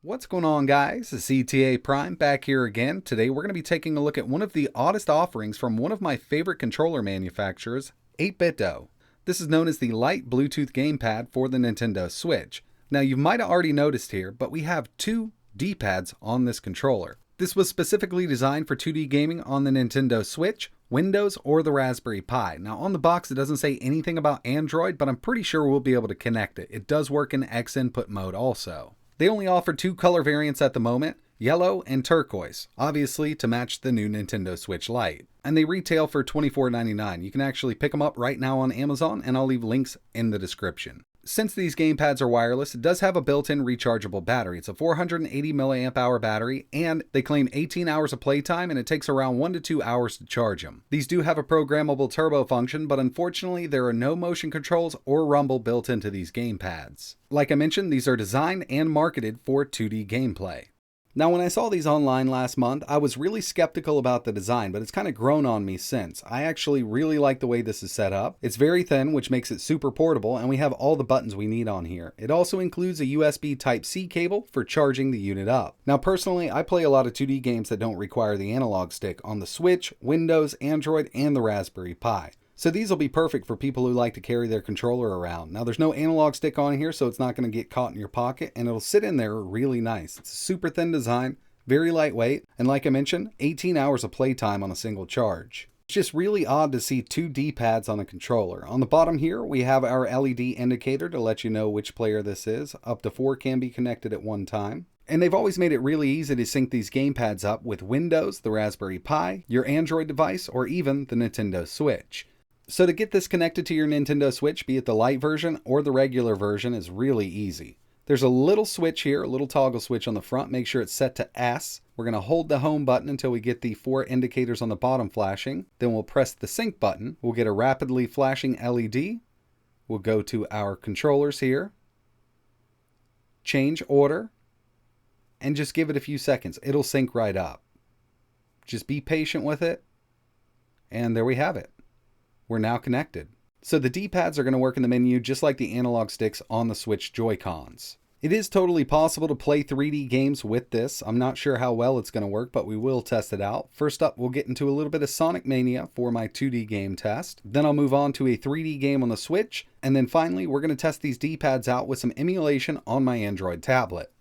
What's going on, guys? It's CTA Prime back here again. Today we're going to be taking a look at one of the oddest offerings from one of my favorite controller manufacturers, 8BITDO. This is known as the Lite Bluetooth Gamepad for the Nintendo Switch. Now you might have already noticed here, but we have two D-pads on this controller. This was specifically designed for 2D gaming on the Nintendo Switch, Windows, or the Raspberry Pi. Now on the box it doesn't say anything about Android, but I'm pretty sure we'll be able to connect it. It does work in X input mode also. They only offer two color variants at the moment, yellow and turquoise, obviously to match the new Nintendo Switch Lite. And they retail for $24.99. You can actually pick them up right now on Amazon, and I'll leave links in the description. Since these gamepads are wireless, it does have a built-in rechargeable battery. It's a 480 milliamp hour battery, and they claim 18 hours of playtime, and it takes around 1 to 2 hours to charge them. These do have a programmable turbo function, but unfortunately there are no motion controls or rumble built into these gamepads. Like I mentioned, these are designed and marketed for 2D gameplay. Now, when I saw these online last month, I was really skeptical about the design, but it's kind of grown on me since. I actually really like the way this is set up. It's very thin, which makes it super portable, and we have all the buttons we need on here. It also includes a USB Type-C cable for charging the unit up. Now, personally, I play a lot of 2D games that don't require the analog stick on the Switch, Windows, Android, and the Raspberry Pi. So these will be perfect for people who like to carry their controller around. Now there's no analog stick on here, so it's not going to get caught in your pocket, and it'll sit in there really nice. It's a super thin design, very lightweight, and like I mentioned, 18 hours of playtime on a single charge. It's just really odd to see two D-pads on a controller. On the bottom here, we have our LED indicator to let you know which player this is. Up to 4 can be connected at one time. And they've always made it really easy to sync these gamepads up with Windows, the Raspberry Pi, your Android device, or even the Nintendo Switch. So to get this connected to your Nintendo Switch, be it the Lite version or the regular version, is really easy. There's a little switch here, a little toggle switch on the front. Make sure it's set to S. We're going to hold the home button until we get the 4 indicators on the bottom flashing. Then we'll press the sync button. We'll get a rapidly flashing LED. We'll go to our controllers here. Change order. And just give it a few seconds. It'll sync right up. Just be patient with it. And there we have it. We're now connected. So the D-pads are going to work in the menu just like the analog sticks on the Switch Joy-Cons. It is totally possible to play 3D games with this. I'm not sure how well it's going to work, but we will test it out. First up, we'll get into a little bit of Sonic Mania for my 2D game test. Then I'll move on to a 3D game on the Switch. And then finally, we're going to test these D-pads out with some emulation on my Android tablet.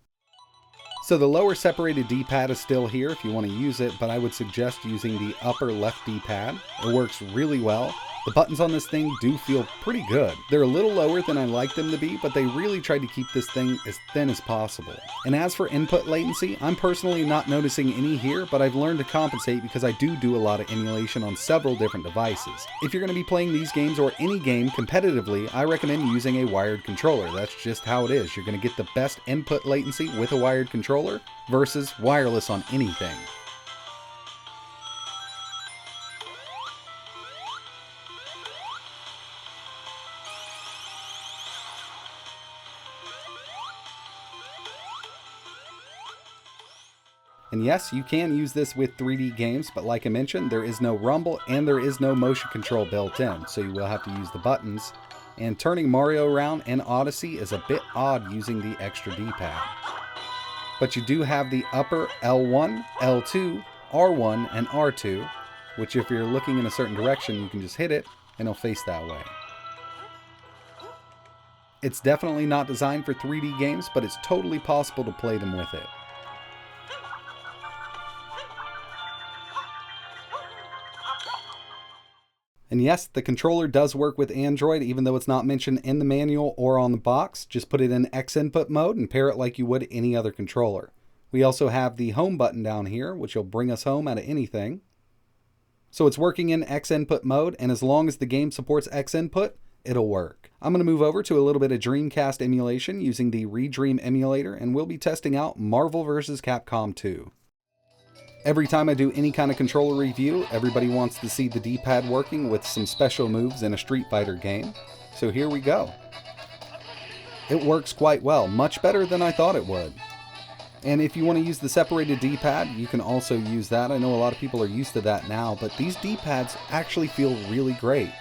So the lower separated D-pad is still here if you want to use it, but I would suggest using the upper left D-pad. It works really well. The buttons on this thing do feel pretty good. They're a little lower than I like them to be, but they really tried to keep this thing as thin as possible. And as for input latency, I'm personally not noticing any here, but I've learned to compensate because I do a lot of emulation on several different devices. If you're going to be playing these games or any game competitively, I recommend using a wired controller. That's just how it is. You're going to get the best input latency with a wired controller versus wireless on anything. And yes, you can use this with 3D games, but like I mentioned, there is no rumble and there is no motion control built in, so you will have to use the buttons. And turning Mario around in Odyssey is a bit odd using the extra D-pad. But you do have the upper L1, L2, R1, and R2, which if you're looking in a certain direction, you can just hit it and it'll face that way. It's definitely not designed for 3D games, but it's totally possible to play them with it. And yes, the controller does work with Android, even though it's not mentioned in the manual or on the box. Just put it in X input mode and pair it like you would any other controller. We also have the home button down here, which will bring us home out of anything. So it's working in X input mode, and as long as the game supports X input, it'll work. I'm going to move over to a little bit of Dreamcast emulation using the Redream emulator, and we'll be testing out Marvel vs. Capcom 2. Every time I do any kind of controller review, everybody wants to see the D-pad working with some special moves in a Street Fighter game. So here we go. It works quite well, much better than I thought it would. And if you want to use the separated D-pad, you can also use that. I know a lot of people are used to that now, but these D-pads actually feel really great.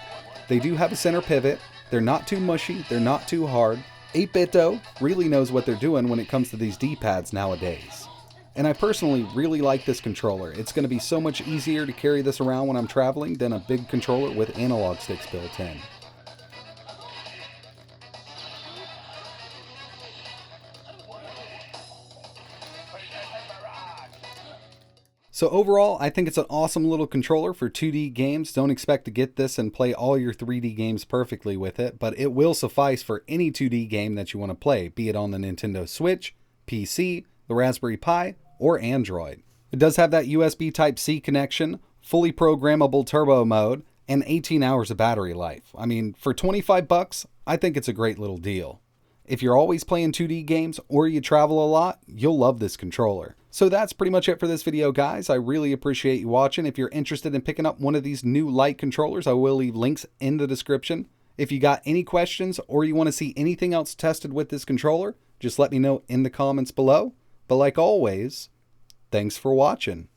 They do have a center pivot. They're not too mushy, they're not too hard. 8BITDO really knows what they're doing when it comes to these D-pads nowadays. And I personally really like this controller. It's going to be so much easier to carry this around when I'm traveling than a big controller with analog sticks built in. So overall, I think it's an awesome little controller for 2D games. Don't expect to get this and play all your 3D games perfectly with it, but it will suffice for any 2D game that you want to play, be it on the Nintendo Switch, PC, the Raspberry Pi, or Android. It does have that USB Type-C connection, fully programmable turbo mode, and 18 hours of battery life. I mean, for 25 bucks, I think it's a great little deal. If you're always playing 2D games or you travel a lot, you'll love this controller. So that's pretty much it for this video, guys. I really appreciate you watching. If you're interested in picking up one of these new Lite controllers, I will leave links in the description. If you got any questions or you want to see anything else tested with this controller, just let me know in the comments below. But like always, thanks for watching.